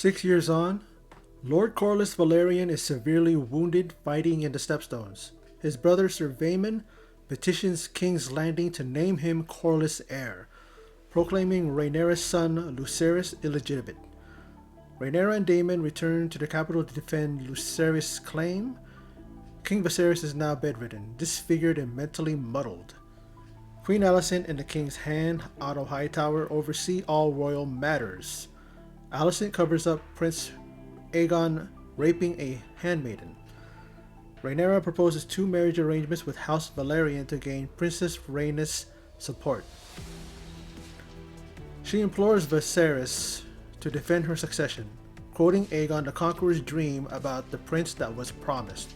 6 years on, Lord Corlys Velaryon is severely wounded fighting in the Stepstones. His brother Sir Vaemon petitions King's Landing to name him Corlys heir, proclaiming Rhaenyra's son Lucerys illegitimate. Rhaenyra and Daemon return to the capital to defend Lucerys' claim. King Viserys is now bedridden, disfigured and mentally muddled. Queen Alicent and the King's Hand, Otto Hightower, oversee all royal matters. Alicent covers up Prince Aegon raping a handmaiden. Rhaenyra proposes two marriage arrangements with House Velaryon to gain Princess Rhaenys' support. She implores Viserys to defend her succession, quoting Aegon the Conqueror's dream about the prince that was promised.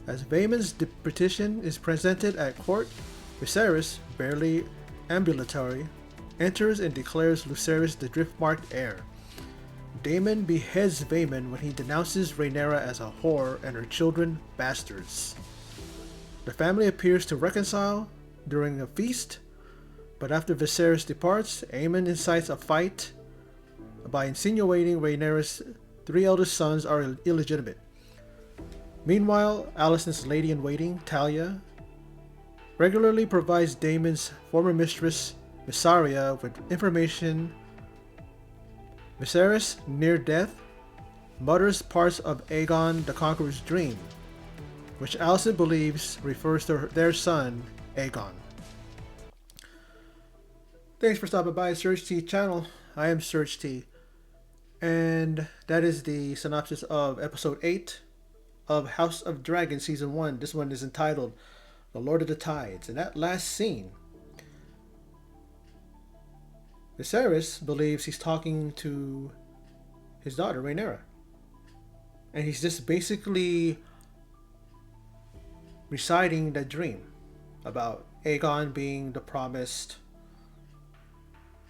As Vaemon's petition is presented at court, Viserys, barely ambulatory, enters and declares Lucerys the Driftmarked heir. Daemon beheads Vaemon when he denounces Rhaenyra as a whore and her children bastards. The family appears to reconcile during a feast, but after Viserys departs, Aemon incites a fight by insinuating Rhaenyra's three eldest sons are illegitimate. Meanwhile, Alicent's lady-in-waiting, Talia, regularly provides Daemon's former mistress, Mysaria, with information. Viserys, near death, mutters parts of Aegon the Conqueror's dream, which Alicent believes refers to their son, Aegon. Thanks for stopping by Surge T channel. I am Surge T, and that is the synopsis of episode 8 of House of Dragon season 1. This one is entitled The Lord of the Tides. And that last scene, Viserys believes he's talking to his daughter, Rhaenyra. And he's just basically reciting that dream about Aegon being the promised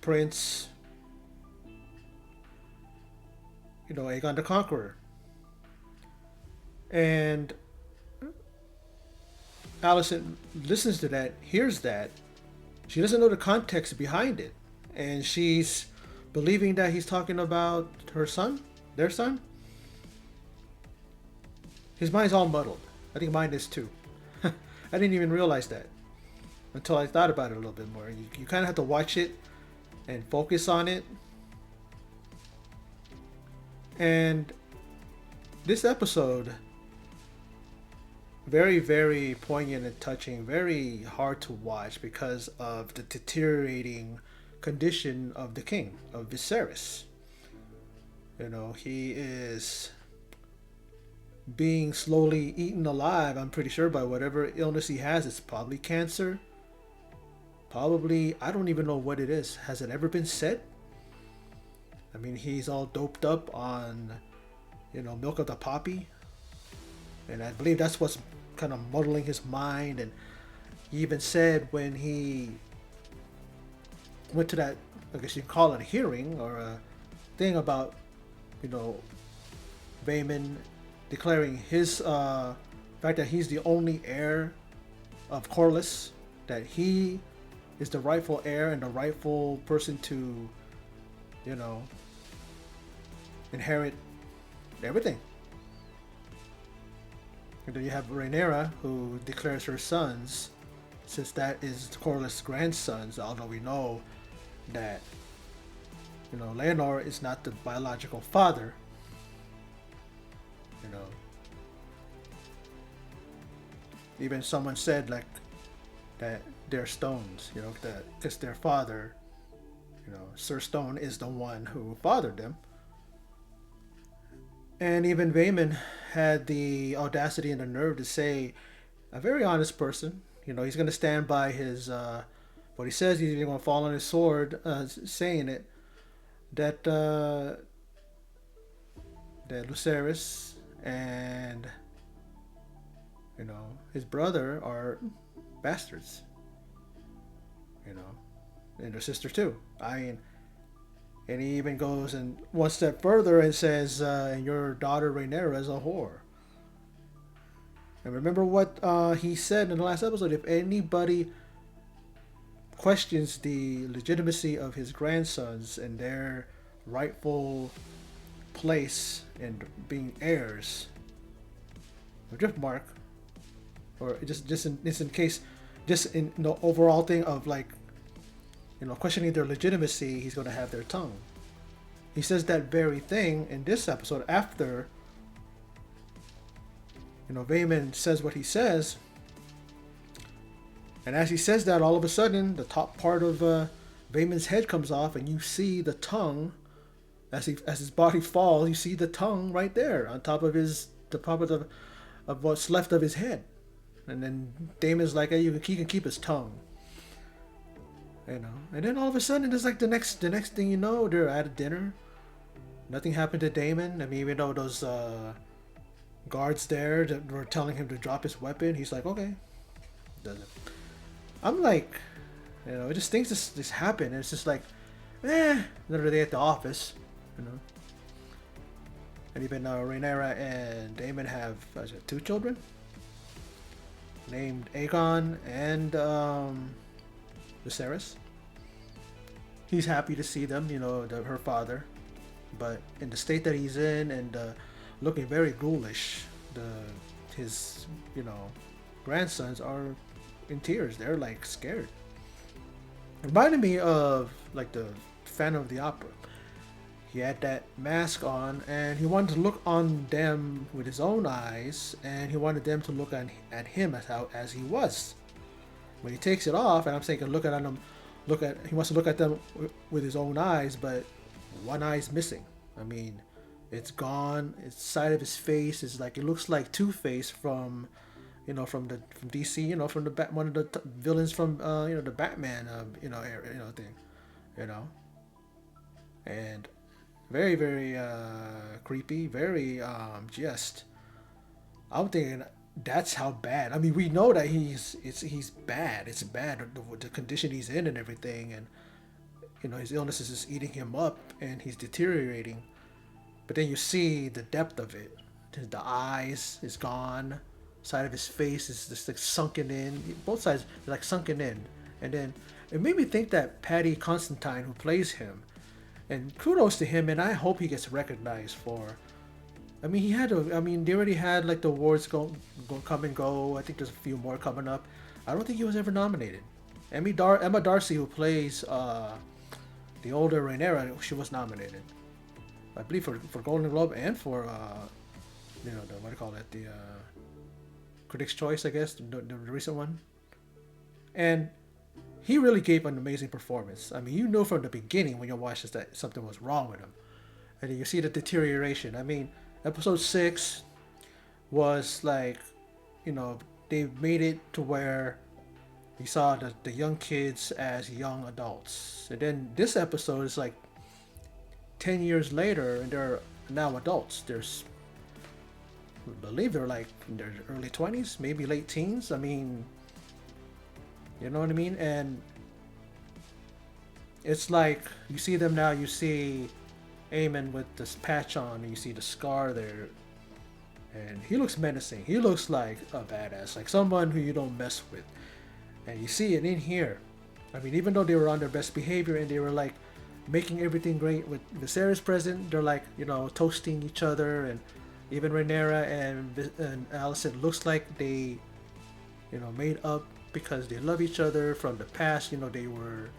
prince, Aegon the Conqueror. And Alicent listens to that, hears that. She doesn't know the context behind it. And she's believing that he's talking about her son, their son. His mind's all muddled. I think mine is too. I didn't even realize that until I thought about it a little bit more. You kind of have to watch it and focus on it. And this episode, very, very poignant and touching, very hard to watch because of the deteriorating condition of the king, of Viserys. He is being slowly eaten alive, I'm pretty sure, by whatever illness he has. It's probably cancer. Probably, I don't even know what it is. Has it ever been said? I mean, he's all doped up on, milk of the poppy. And I believe that's what's kind of muddling his mind. And he even said when he went to that, I guess you can call it a hearing or a thing about, Vaemon declaring his fact that he's the only heir of Corlys, that he is the rightful heir and the rightful person to, inherit everything. And then you have Rhaenyra, who declares her sons, since that is Corlys' grandsons, although we know that Laenor is not the biological father. Even someone said like that they're stones, that because their father, Sir Stone, is the one who fathered them. And even Vaemon had the audacity and the nerve to say, a very honest person, he's going to stand by his what he says. He's even going to fall on his sword, saying it, that Lucerys and his brother are bastards, and their sister too. And he even goes and one step further and says, and your daughter Rhaenyra is a whore. And remember what he said in the last episode: if anybody questions the legitimacy of his grandsons and their rightful place in being heirs of Driftmark, or just in case, just in the overall thing of like, questioning their legitimacy, he's going to have their tongue. He says that very thing in this episode after, Vaemond says what he says. And as he says that, all of a sudden, the top part of Vaemond's head comes off, and you see the tongue, as his body falls, you see the tongue right there on top of of what's left of his head. And then Daemon's like, hey, he can keep his tongue. And then all of a sudden, it's like the next thing you know, they're at a dinner. Nothing happened to Daemon. I mean, even though those guards there that were telling him to drop his weapon, he's like, okay. Doesn't. I'm like, it just things just happen. And it's just like, another day at the office, And even Rhaenyra and Daemon have 2 children named Aegon and Viserys. He's happy to see them, her father, but in the state that he's in and looking very ghoulish, his grandsons are in tears. They're like scared. Reminded me of like the Phantom of the Opera. He had that mask on, and he wanted to look on them with his own eyes, and he wanted them to look at him as he was. When he takes it off, and I'm saying, he wants to look at them with his own eyes, but one eye's missing. I mean, it's gone. It's side of his face is like, it looks like Two-Face from DC, from one of the villains from the Batman thing, and very, very creepy, very just. I'm thinking that's how bad. I mean, we know that he's bad. It's bad, the condition he's in and everything, and his illness is just eating him up, and he's deteriorating. But then you see the depth of it. The eyes is gone. Side of his face is just like sunken in. Both sides are like sunken in, and then it made me think that Paddy Constantine, who plays him, and kudos to him, and I hope he gets recognized for. I mean, they already had like the awards go come and go. I think there's a few more coming up. I don't think he was ever nominated. Emma Darcy, who plays the older Rhaenyra, she was nominated. I believe for Golden Globe and for the what do you call it, the Critics' Choice, I guess, the recent one. And he really gave an amazing performance. I mean, you know from the beginning when you watch this that something was wrong with him. And then you see the deterioration. I mean, episode 6 was like, they made it to where you saw the young kids as young adults. And then this episode is like 10 years later, and they're now adults. I believe they're like in their early 20s, maybe late teens. I mean, you know what I mean? And it's like, you see them now, you see Aemon with this patch on, and you see the scar there. And he looks menacing. He looks like a badass, like someone who you don't mess with. And you see it in here. I mean, even though they were on their best behavior and they were like making everything great with Viserys present, they're like, toasting each other, and even Rhaenyra and Alicent looks like they, made up because they love each other from the past. They were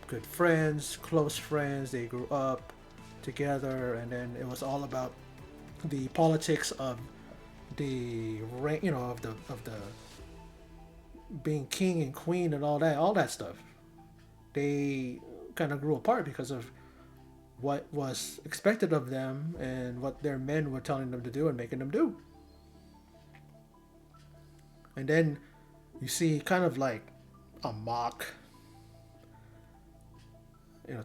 good friends, close friends. They grew up together, and then it was all about the politics of the of the being king and queen and all that stuff. They kind of grew apart because of what was expected of them and what their men were telling them to do and making them do. And then you see kind of like a mock,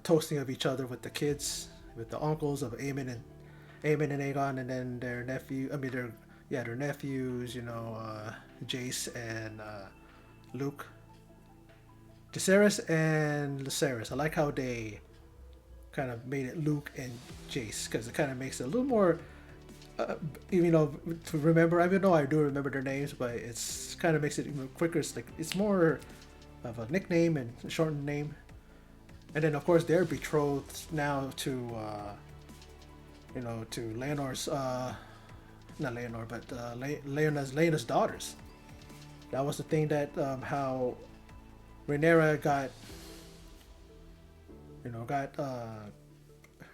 toasting of each other with the kids, with the uncles of Aemon and Aegon, and then their nephews, Jace and Luke. Jacaerys and Lucerys. I like how they kind of made it Luke and Jace, because it kind of makes it a little more, to remember. Even though I do remember their names, but it's kind of makes it quicker. It's like it's more of a nickname and a shortened name. And then of course they're betrothed now to to Leonor's, not Leonor, but Leona's daughters. That was the thing that how Rhaenyra got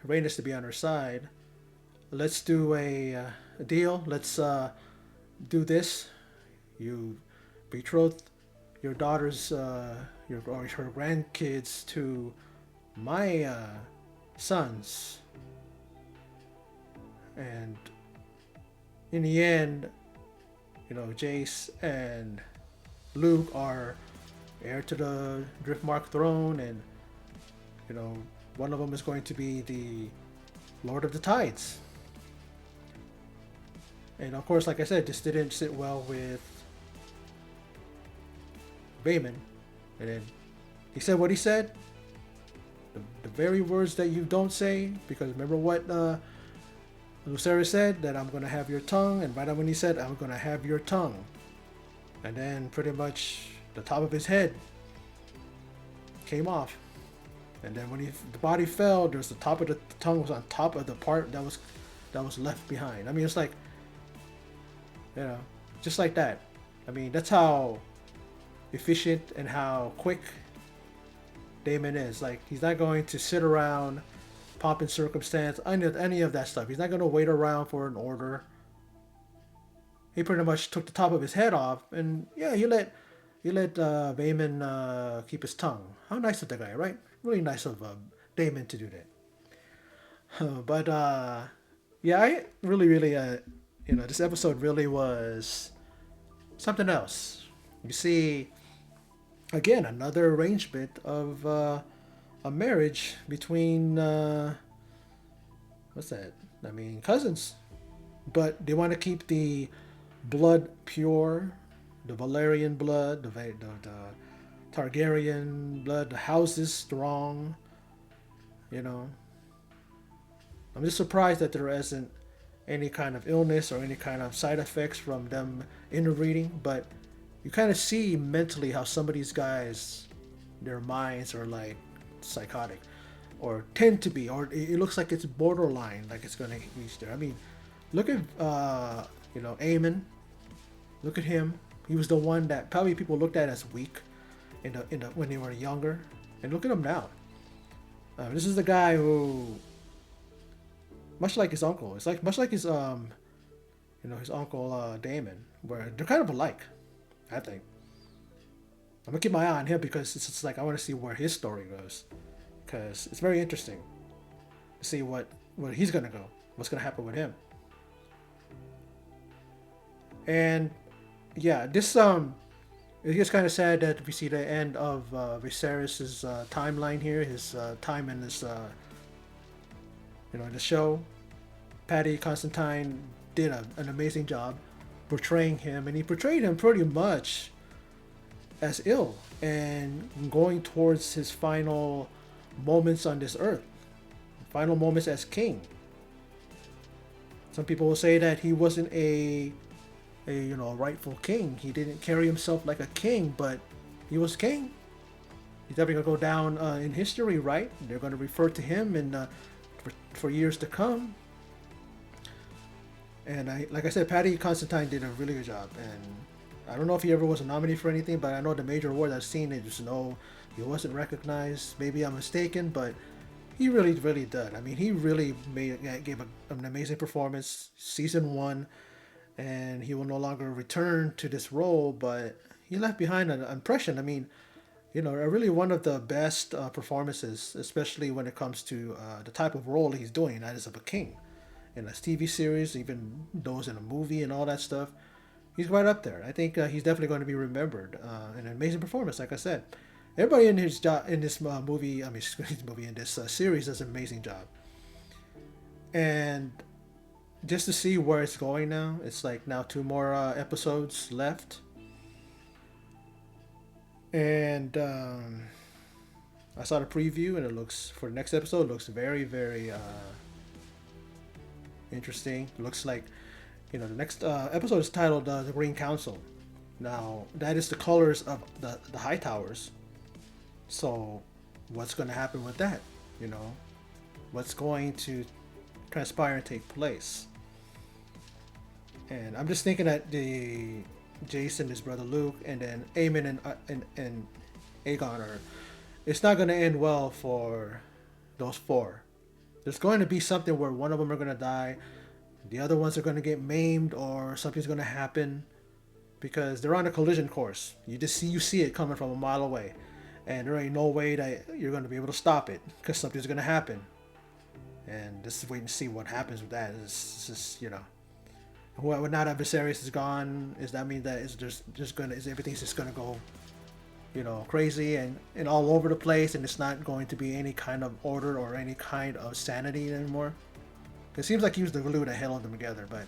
Rhaenys to be on her side. Let's do a deal. Let's do this. You betroth your daughters, or her grandkids to my sons, and in the end, Jace and Luke are heir to the Driftmark throne, and one of them is going to be the Lord of the Tides. And of course, like I said, this didn't sit well with Vaemon. And then he said what he said. The very words that you don't say, because remember what Lucerys said, that I'm going to have your tongue, and right when he said, I'm going to have your tongue. And then pretty much the top of his head came off. And then when the body fell, there's the top of the tongue was on top of the part that was left behind. I mean, it's like, just like that. I mean, that's how efficient and how quick Daemon is. Like, he's not going to sit around, pomp and circumstance, any of that stuff. He's not going to wait around for an order. He pretty much took the top of his head off, and yeah, he let Vaemon keep his tongue. How nice of the guy, right? Really nice of Daemon to do that. But yeah, I really, this episode really was something else. You see, again, another arrangement of a marriage between what's that? I mean, cousins, but they want to keep the blood pure, the Valerian blood, the Targaryen blood, the house is strong. I'm just surprised that there isn't any kind of illness or any kind of side effects from them interbreeding, but you kind of see mentally how some of these guys, their minds are like psychotic, or tend to be, or it looks like it's borderline, like it's going to reach there. I mean, look at Aemon. Look at him. He was the one that probably people looked at as weak when they were younger, and look at him now. This is the guy who, much like his uncle, it's like much like his his uncle Daemon, where they're kind of alike. I think I'm gonna keep my eye on him because it's like I want to see where his story goes, because it's very interesting to see where he's gonna go, what's gonna happen with him. And yeah, this it gets kind of sad that we see the end of Viserys' timeline here, his time in this in the show. Paddy Constantine did an amazing job portraying him, and he portrayed him pretty much as ill and going towards his final moments on this earth, final moments as king. Some people will say that he wasn't a rightful king. He didn't carry himself like a king, but he was king. He's definitely gonna go down in history, right? They're gonna refer to him for years to come. And like I said, Paddy Constantine did a really good job. And I don't know if he ever was a nominee for anything, but I know the major awards I've seen, I just know he wasn't recognized. Maybe I'm mistaken, but he really, really did. I mean, he really gave an amazing performance, season 1, and he will no longer return to this role, but he left behind an impression. I mean, really one of the best performances, especially when it comes to the type of role he's doing, that is of a king. In a TV series, even those in a movie and all that stuff, he's right up there. I think he's definitely going to be remembered. An amazing performance, like I said. Everybody in this movie, in this series does an amazing job. And just to see where it's going now, it's like now 2 more episodes left. And I saw the preview, and it looks, for the next episode, looks very, very interesting. It looks like, the next episode is titled The Green Council. Now, that is the colors of the High Towers. So, what's going to happen with that? What's going to transpire and take place. And I'm just thinking that the Jason, his brother Luke, and then Aemon and Aegon are. It's not going to end well for those four. There's going to be something where one of them are going to die, the other ones are going to get maimed, or something's going to happen because they're on a collision course. You see it coming from a mile away, and there ain't no way that you're going to be able to stop it because something's going to happen. And just wait and see what happens with that. It's just, now that Viserys is gone, does that mean that everything's just gonna go, crazy and all over the place, and it's not going to be any kind of order or any kind of sanity anymore? It seems like he was the glue that held them together, but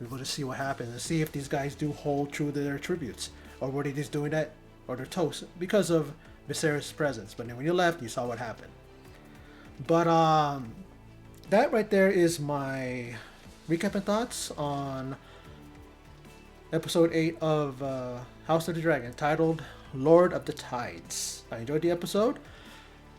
we'll just see what happens and see if these guys do hold true to their tributes, or were they just doing that, or their toast because of Viserys' presence. But then when you left, you saw what happened. But that right there is my recap and thoughts on episode 8 of House of the Dragon, titled Lord of the Tides. I enjoyed the episode,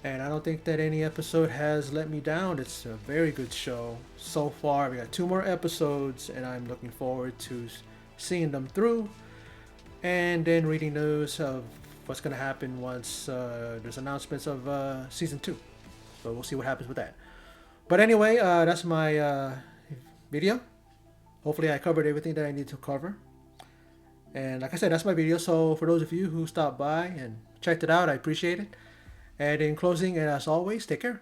and I don't think that any episode has let me down. It's a very good show so far. We got 2 more episodes, and I'm looking forward to seeing them through, and then reading news of what's going to happen once there's announcements of season 2. So we'll see what happens with that. But anyway, that's my video. Hopefully I covered everything that I need to cover. And like I said, that's my video. So for those of you who stopped by and checked it out, I appreciate it. And in closing, and as always, take care.